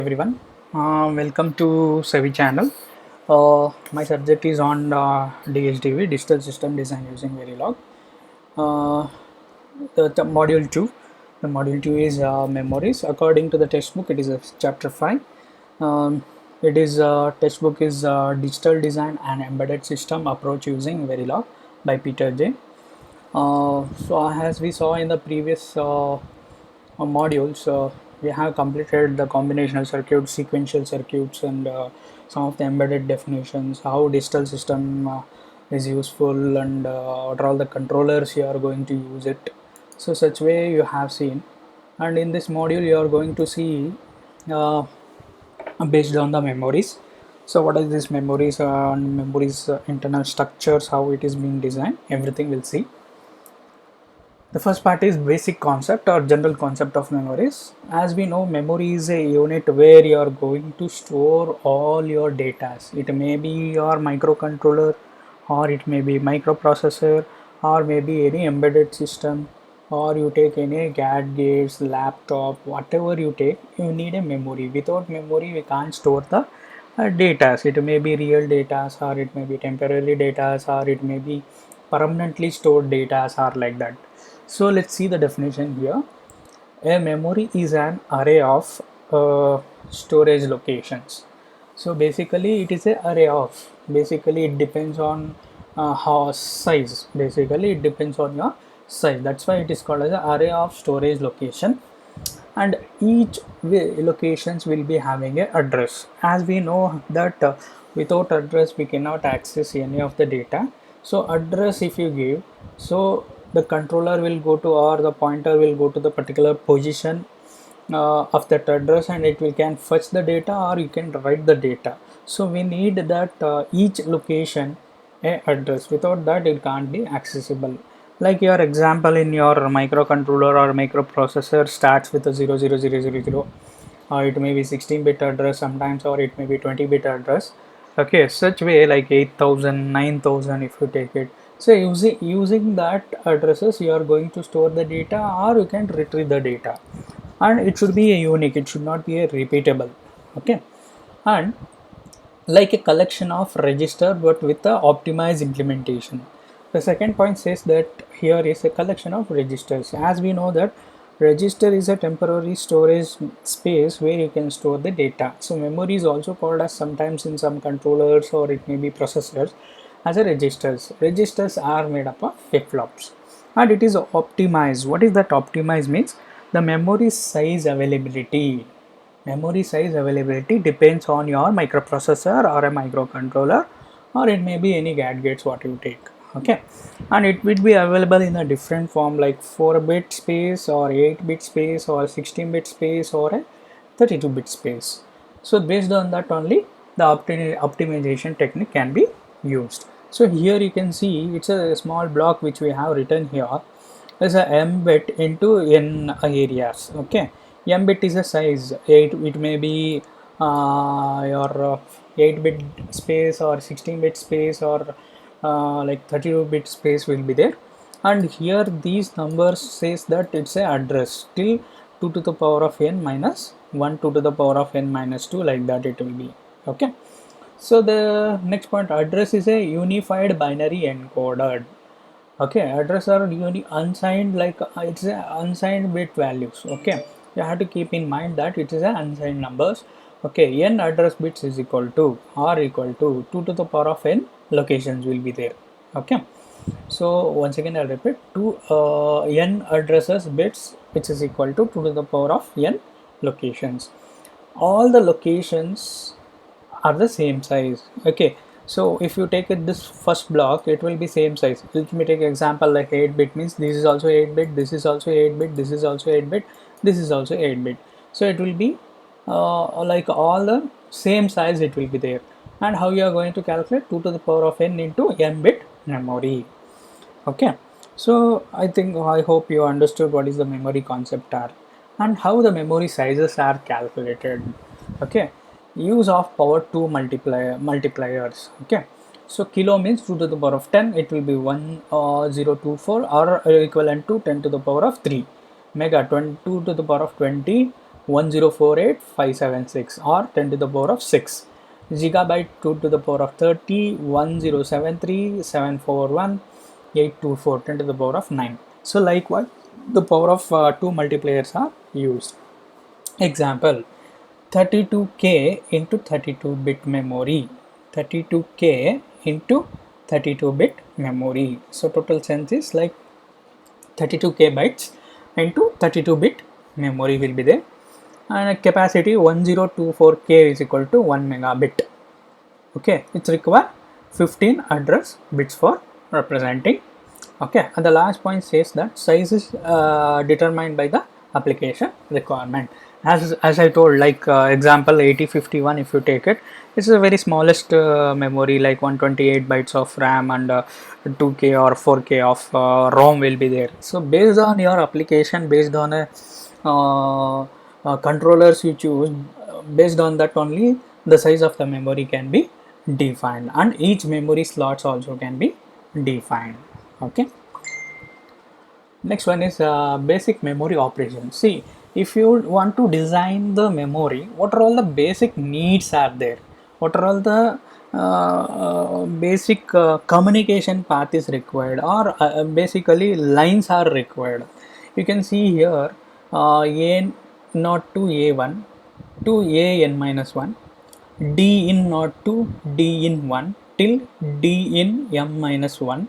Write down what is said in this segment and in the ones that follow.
Everyone, welcome to Sevi channel. My subject is on DSDV, Digital System Design using Verilog. Uh, the module 2. The module 2 is memories. According to the textbook, it is a chapter 5. Um, it is textbook is Digital Design and Embedded System Approach using Verilog by Peter J. So as we saw in the previous modules, we have completed the combinational circuits, sequential circuits, and some of the embedded definitions, how digital system is useful, and what are all the controllers you are going to use it. So such way you have seen, and in this module you are going to see uh, based on the memories. So what is this memories and memories internal structures, how it is being designed, everything we'll see. The first part is basic concept or general concept of memories. As we know, memory is a unit where you are going to store all your data. It may be your microcontroller, or it may be microprocessor, or maybe any embedded system, or you take any gadgets, laptop, whatever you take, you need a memory. Without memory, we can't store the data. It may be real data, or it may be temporary data, or it may be permanently stored data, or like that. So let's see the definition here. A memory is an array of storage locations. So basically it is a array of, basically it depends on how size, basically it depends on your size. That's why it is called as an array of storage location, and each locations will be having a address. As we know that without address we cannot access any of the data. So address if you give, so the controller will go to, or the pointer will go to the particular position of that address, and it will can fetch the data or you can write the data. So we need that each location a address. Without that it can't be accessible. Like your example in your microcontroller or microprocessor starts with a 00000, or it may be 16-bit address sometimes, or it may be 20-bit address. Okay, such way like 8000, 9000 if you take it. So using that addresses you are going to store the data, or you can retrieve the data, and it should be a unique, it should not be a repeatable. Okay, and like a collection of register but with a optimized implementation. The second point says that here is a collection of registers. As we know that register is a temporary storage space where you can store the data. So memory is also called as sometimes in some controllers, or it may be processors, as a registers. Registers are made up of flip-flops, and it is optimized. What is that optimized means? The memory size availability. Memory size availability depends on your microprocessor or a microcontroller, or it may be any gadgets what you take. Okay, and it will be available in a different form like 4-bit space, or 8-bit space, or 16-bit space, or a 32-bit space. So based on that only the optimization technique can be used. So here you can see it's a small block which we have written here is a m bit into n areas. Okay, m bit is a size 8. It may be your 8-bit space, or 16-bit space, or like 32-bit space will be there. And here these numbers says that it's a address till 2 to the power of n minus 1, 2 to the power of n minus 2, like that it will be. Okay, so the next point, address is a unified binary encoded. Okay, address are unsigned, like it's a unsigned bit values. Okay, you have to keep in mind that it is a unsigned numbers. Okay, n address bits is equal to, or equal to 2 to the power of n locations will be there. Okay, so once again I'll repeat, 2 n addresses bits which is equal to 2 to the power of n locations. All the locations are the same size. Okay, so if you take it this first block, it will be same size. Let me take example like 8-bit means this is also 8-bit, this is also 8-bit, this is also 8-bit, this is also 8-bit. So it will be like all the same size it will be there. And how you are going to calculate 2 to the power of n into m bit memory. Okay, so I hope you understood what is the memory concept are, and how the memory sizes are calculated. Okay, use of power 2 multipliers. Okay, so kilo means 2 to the power of 10, it will be 1024, or equivalent to 10 to the power of 3. Mega 22 to the power of 20, 1048576 or 10 to the power of 6. Gigabyte 2 to the power of 30, 1073, 741, 824, 10 to the power of 9. So likewise, the power of two multipliers are used. Example, 32K into 32-bit memory. 32K into 32-bit memory. So total sense is like 32K bytes into 32-bit memory will be there, and capacity 1024K is equal to 1 megabit. Okay, it's require 15 address bits for representing. Okay, and the last point says that size is determined by the application requirement. As I told, like example 8051, if you take it, it's the very smallest memory, like 128 bytes of RAM and 2K or 4K of ROM will be there. So based on your application, based on a controllers you choose, based on that only the size of the memory can be defined, and each memory slots also can be defined. Okay, next one is basic memory operation. See, if you want to design the memory, what are all the basic needs are there, what are all the basic communication path is required, or basically lines are required. You can see here a not to a1 to an minus 1, d in not to d in 1 till d in m minus 1.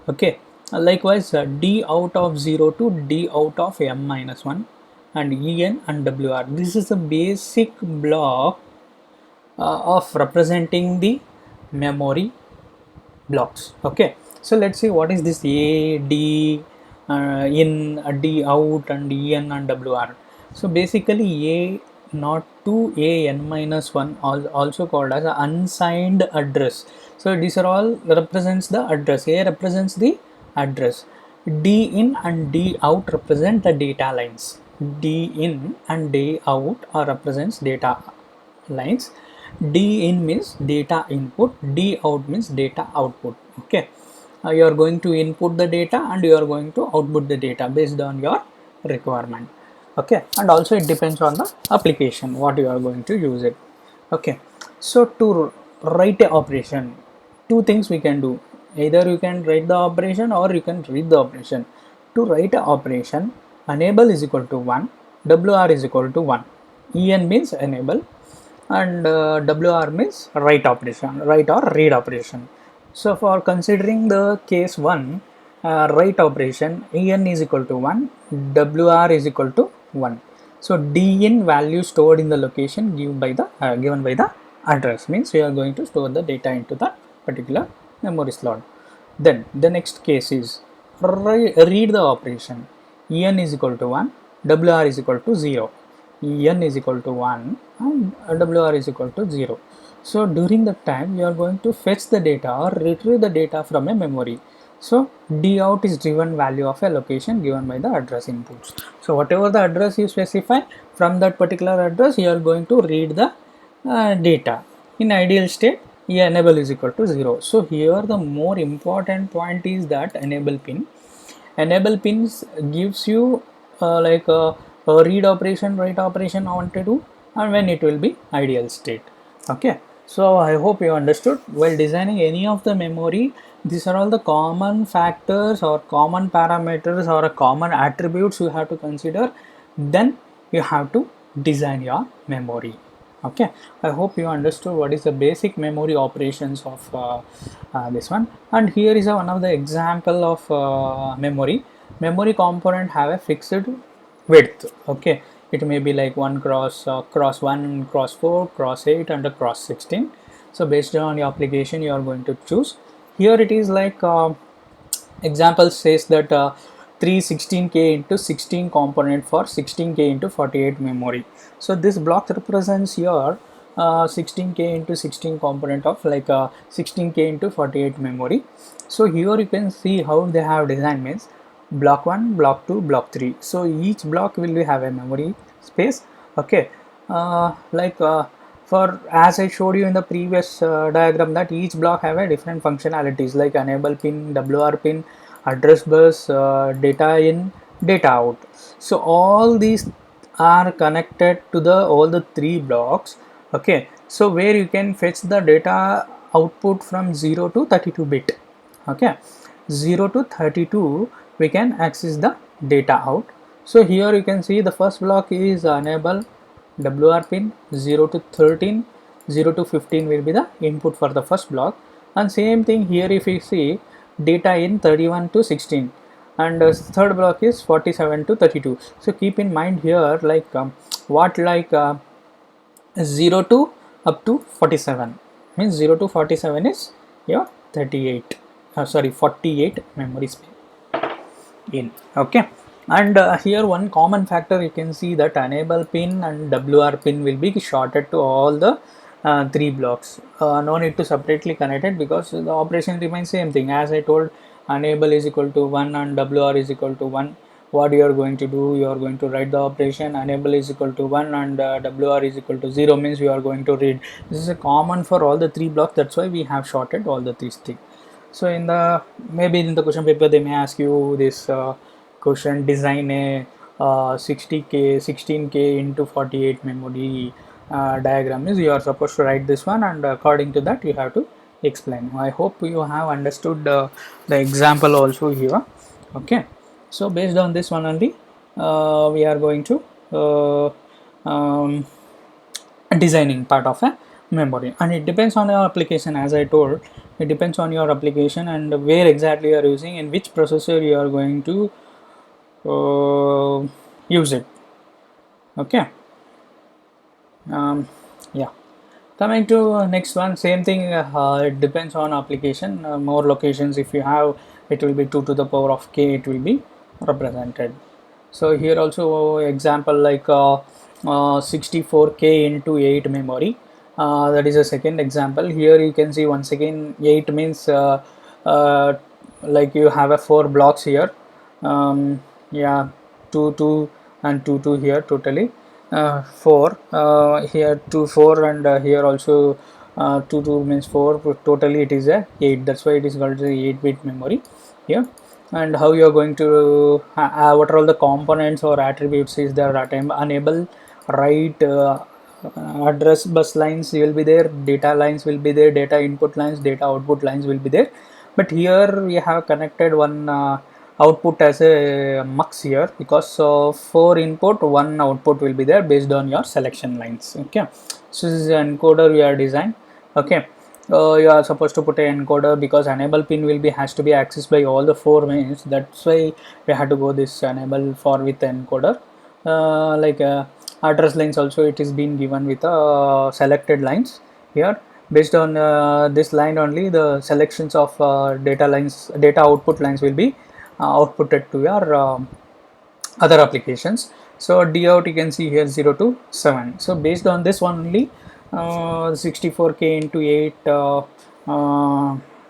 Okay, likewise d out of 0 to d out of m minus 1, and en and wr. This is the basic block of representing the memory blocks. Okay, so let's see what is this a, d, in, d out, and en and wr. So basically a not to a n minus 1, also called as an unsigned address. So these are all represents the address. A represents the address. D in and D out represent the data lines. D in and D out represents data lines. D in means data input, D out means data output. Okay, you are going to input the data and you are going to output the data based on your requirement. Okay, and also it depends on the application what you are going to use it. Okay, so to write a operation, two things we can do: either you can write the operation or you can read the operation. To write a operation, enable is equal to 1, wr is equal to 1. En means enable, and wr means write operation, write or read operation. So for considering the case 1, write operation, en is equal to 1, wr is equal to 1. So d in value stored in the location given by the address, means we are going to store the data into the particular memory slot. Then the next case is read the operation, en is equal to 1, wr is equal to 0. En is equal to 1 and wr is equal to 0. So during that time you are going to fetch the data or retrieve the data from a memory. So d out is driven value of a location given by the address inputs. So whatever the address you specify, from that particular address you are going to read the data. In ideal state, enable is equal to 0. So here the more important point is that enable pin. Enable pins gives you like a read operation, write operation I want to do, and when it will be ideal state. Okay, so I hope you understood. While designing any of the memory, these are all the common factors or common parameters or common attributes you have to consider. Then you have to design your memory. Okay, I hope you understood what is the basic memory operations of this one. And here is one of the example of memory component have a fixed width. Okay, it may be like 1 cross 1, cross 4, cross 8, and cross 16. So based on your application you are going to choose. Here it is like example says that 316K into 16 component for 16K into 48 memory. So this block represents your 16K into 16 component of like 16K into 48 memory. So here you can see how they have designed, means block 1, block 2, block 3. So each block will have a memory space. Okay, for as I showed you in the previous diagram, that each block have a different functionalities like enable pin, wr pin, address bus, data in, data out. So all these are connected to the all the three blocks. Okay, so where you can fetch the data output from 0 to 32 bit. Okay, 0 to 32 we can access the data out. So here you can see the first block is enable WR pin. 0 to 13, 0 to 15 will be the input for the first block, and same thing here if you see data in 31 to 16, and third block is 47 to 32. So keep in mind here like what like 0 to up to 47 means 0 to 47 is your 38 sorry 48 memory space in. Okay, and here one common factor you can see that enable pin and WR pin will be shorted to all the three blocks. No need to separately connect it because the operation remains same thing. As I told, enable is equal to 1 and WR is equal to 1. What you are going to do, you are going to write the operation enable is equal to 1 and WR is equal to 0 means you are going to read. This is a common for all the three blocks, that's why we have shorted all the three things. So in the maybe in the question paper they may ask you this question, design a 60k 16k into 48 memory diagram is you are supposed to write this one, and according to that you have to explain. I hope you have understood the example also here. Okay, so based on this one only we are going to designing part of a memory, and it depends on your application. As I told, it depends on your application and where exactly you are using, in which processor you are going to use it. Okay, yeah, coming to next one, same thing, it depends on application. More locations if you have, it will be 2 to the power of k, it will be represented. So here also example like 64k into 8 memory, that is a second example. Here you can see once again 8 means like you have a 4 blocks here. Yeah, 2 2 and 2 2 here totally 4 here 2 4 and here also 2 2 means 4, totally it is a 8, that's why it is called the 8-bit memory here. And how you are going to what are all the components or attributes is there at enable write address bus lines will be there, data lines will be there, data input lines, data output lines will be there. But here we have connected one output as a mux here, because 4 input 1 output will be there based on your selection lines. Okay, so this is an encoder we are designed. Okay, you are supposed to put an encoder because enable pin will be has to be accessed by all the 4 means, that's why we had to go this enable for with encoder. Like address lines also it is being given with selected lines here. Based on this line only the selections of data lines, data output lines will be outputted to your other applications. So D out you can see here 0 to 7. So based on this one only 64k into 8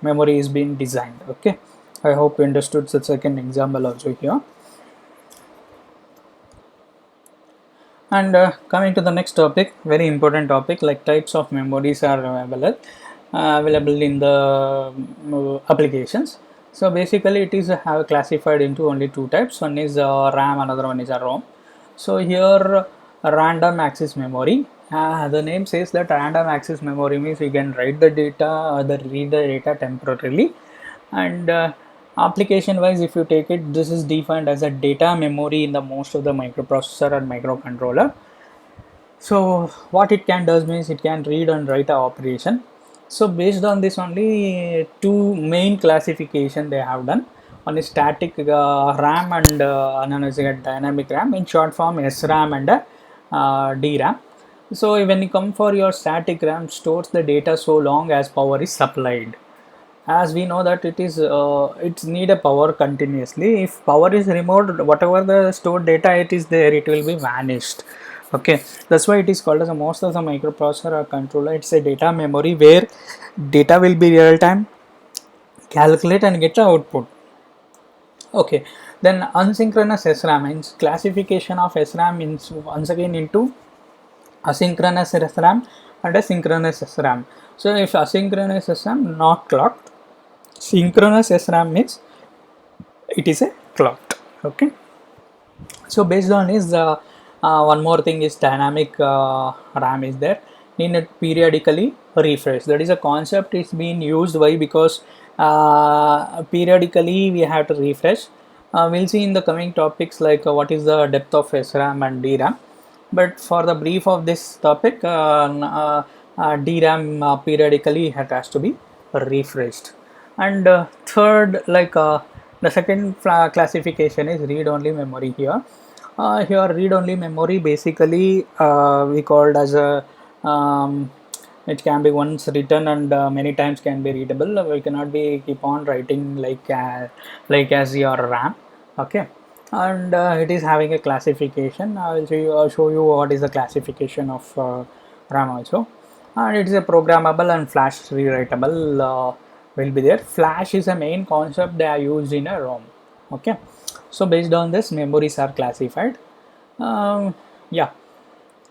memory is being designed. Okay, I hope you understood the second example also here. And coming to the next topic, very important topic, like types of memories are available in the applications. So basically it is have classified into only two types. One is RAM, another one is a ROM. So here random access memory, the name says that random access memory means you can write the data or read the data temporarily. And application wise if you take it, this is defined as a data memory in the most of the microprocessor and microcontroller. So what it can does means it can read and write a operation. So based on this only two main classification they have done. One is static RAM and another is a dynamic RAM, in short form SRAM and DRAM. So when you come for your static RAM, stores the data so long as power is supplied. As we know that it is it's need a power continuously. If power is removed, whatever the stored data it is there, it will be vanished. Okay, that's why it is called as a most of the microprocessor or controller, it's a data memory where data will be real time, calculate and get the output. Okay, then asynchronous SRAM means classification of SRAM means once again into asynchronous SRAM and a synchronous SRAM. So if asynchronous SRAM not clocked, synchronous SRAM means it is a clocked. Okay, so based on is One more thing is dynamic RAM is there. Need it periodically refresh. That is a concept is being used. Why? Because periodically we have to refresh. We'll see in the coming topics like what is the depth of SRAM and DRAM. But for the brief of this topic, DRAM periodically it has to be refreshed. And third, like the second classification is read-only memory here. Here, read-only memory basically we called as a it can be once written and many times can be readable. We cannot be keep on writing like as your RAM. Okay, and it is having a classification. I will show you what is the classification of RAM also. And it is a programmable and flash rewritable will be there. Flash is a main concept they are used in a ROM. Okay, so based on this memories are classified. Yeah,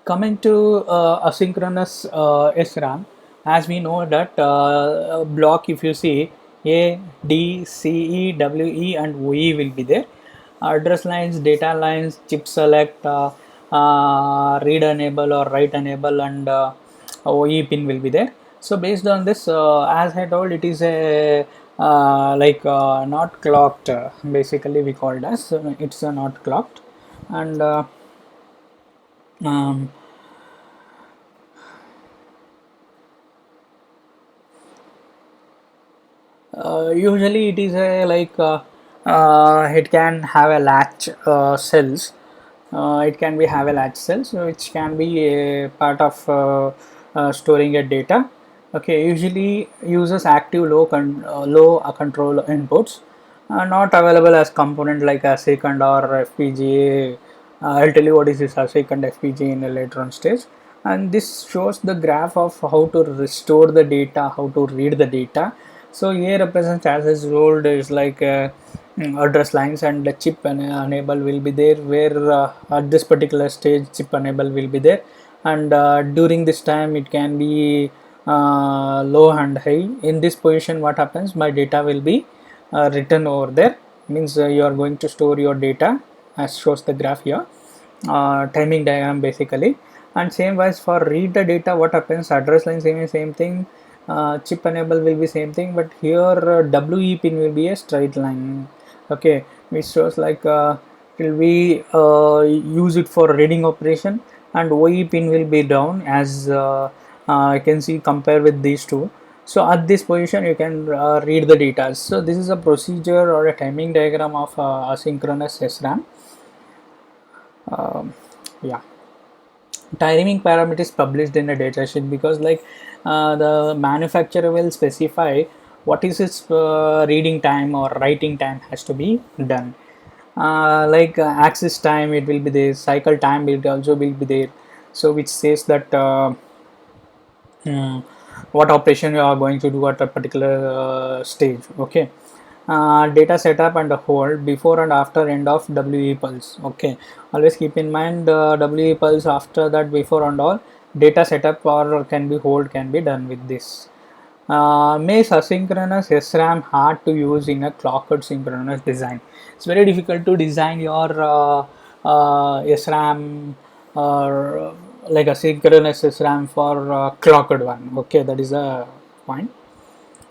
coming to asynchronous SRAM, as we know that block, if you see A, D, C, E, W, E and OE will be there. Address lines, data lines, chip select, read enable or write enable, and OE pin will be there. So based on this, as I told, it is a not clocked. Basically, we call it as it's not clocked, and um, usually it is a it can have a latch cells. It can be have a latch cells which can be a part of storing a data. Okay, usually uses active low control inputs, not available as component like a second or FPGA. I'll tell you what is this second FPGA in a later on stage. And this shows the graph of how to restore the data, how to read the data. So here represents as role is like address lines, and the chip enable will be there, where at this particular stage chip enable will be there, and during this time it can be low and high. In this position what happens, my data will be written over there, means you are going to store your data as shows the graph here, timing diagram basically. And same wise for read the data, what happens, address line same thing, chip enable will be same thing, but here WE pin will be a straight line. Okay, which shows like it will be use it for reading operation, and OE pin will be down, as I can see compare with these two. So at this position you can read the data. So this is a procedure or a timing diagram of asynchronous SRAM. Yeah, timing parameters published in a datasheet, because like the manufacturer will specify what is its reading time or writing time has to be done. Access time, it will be there, cycle time will also will be there, so which says that hmm, what operation you are going to do at a particular stage. Okay, data setup and hold before and after end of WE pulse. Okay, always keep in mind WE pulse, after that before and all data setup or can be hold can be done with this. Makes asynchronous SRAM hard to use in a clocked synchronous design. It's very difficult to design your SRAM or like a synchronous SRAM for clocked one. Okay, that is a point.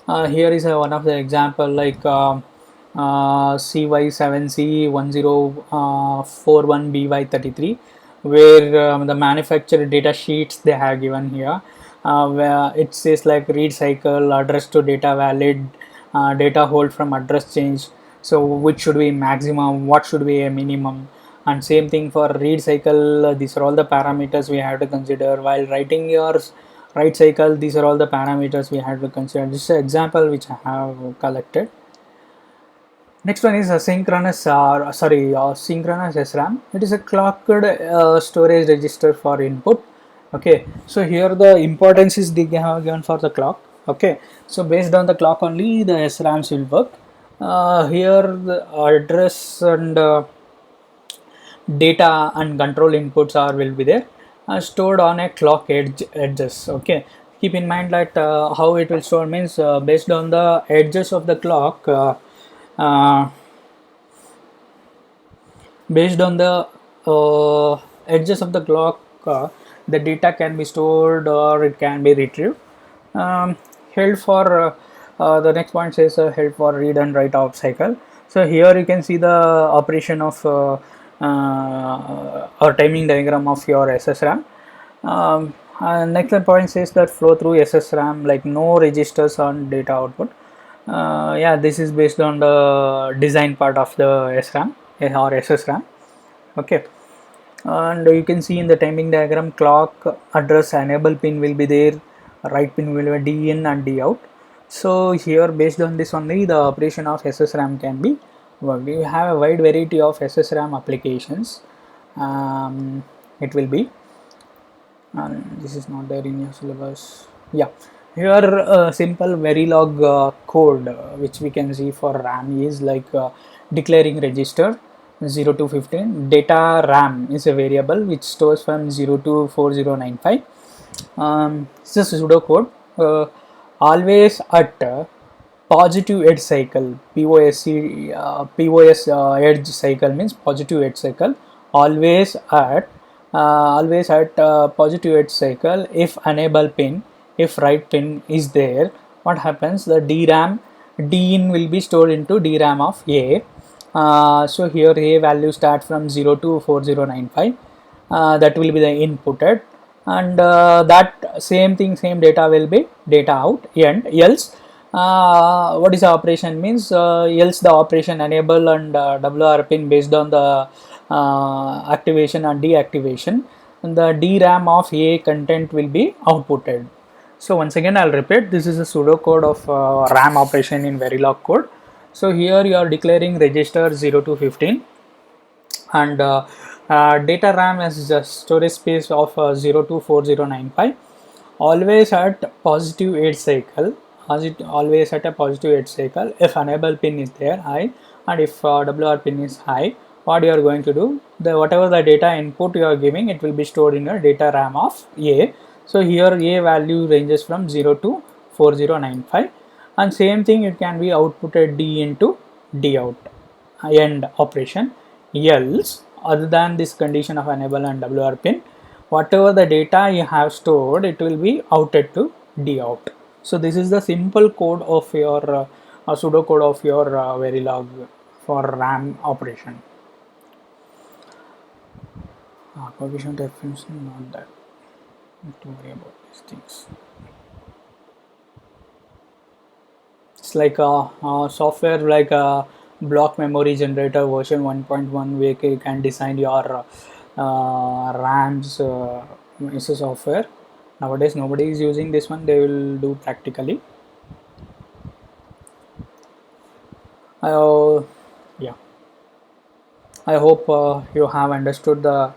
Here is one of the example like CY7C1041BY33, where the manufacturer data sheets they have given here, where it says like read cycle, address to data valid, data hold from address change. So which should be maximum, what should be a minimum, and same thing for read cycle. These are all the parameters we have to consider while writing your write cycle. These are all the parameters we have to consider. This is an example which I have collected. Next one is synchronous SRAM. It is a clocked storage register for input. Okay, so here the importance is they have given for the clock. Okay, so based on the clock only the SRAMs will work. Here the address and data and control inputs are will be there, stored on a clock edges. Okay, keep in mind that how it will store means based on the edges of the clock, uh, based on the edges of the clock, the data can be stored or it can be retrieved. Held for the next point says held for read and write off cycle. So here you can see the operation of or timing diagram of your SSRAM. Next point says that flow through SSRAM, like no registers on data output. Yeah, this is based on the design part of the SRAM or SSRAM. Okay, and you can see in the timing diagram, clock address enable pin will be there, write pin will be D in and D out. So here based on this only the operation of SSRAM can be worked. We have a wide variety of SSRAM applications. It will be, and this is not there in your syllabus. Yeah, here simple Verilog code which we can see for RAM is like declaring register 0 to 15. Data RAM is a variable which stores from 0 to 4095. It's a pseudocode. Always at positive edge cycle, POS edge cycle means positive edge cycle. Always at positive edge cycle. If enable pin, if write pin is there, what happens? The DRAM D in will be stored into DRAM of A. So here A value start from 0 to 4095. That will be the inputted, and that same data will be data out. And else what is the operation means, else the operation enable and WR pin based on the activation and deactivation, and the DRAM of A content will be outputted. So once again I'll repeat, this is a pseudocode of RAM operation in Verilog code. So here you are declaring register 0 to 15, and data RAM is the storage space of 0 to 4095, always at positive edge cycle, always at a positive edge cycle. If enable pin is there high, and if WR pin is high, what you are going to do, the whatever the data input you are giving, it will be stored in a data RAM of A. So here A value ranges from 0 to 4095, and same thing it can be outputted D into D out, end operation. Else, other than this condition of enable and WR pin, whatever the data you have stored, it will be outed to D out. So this is the simple code of your pseudocode of your Verilog for RAM operation. Coefficient definition, not that. Not to worry about these things. It's like a software like a block memory generator version 1.1, where you can design your RAMs. It's a software. Nowadays nobody is using this one, they will do practically. Yeah, I hope you have understood the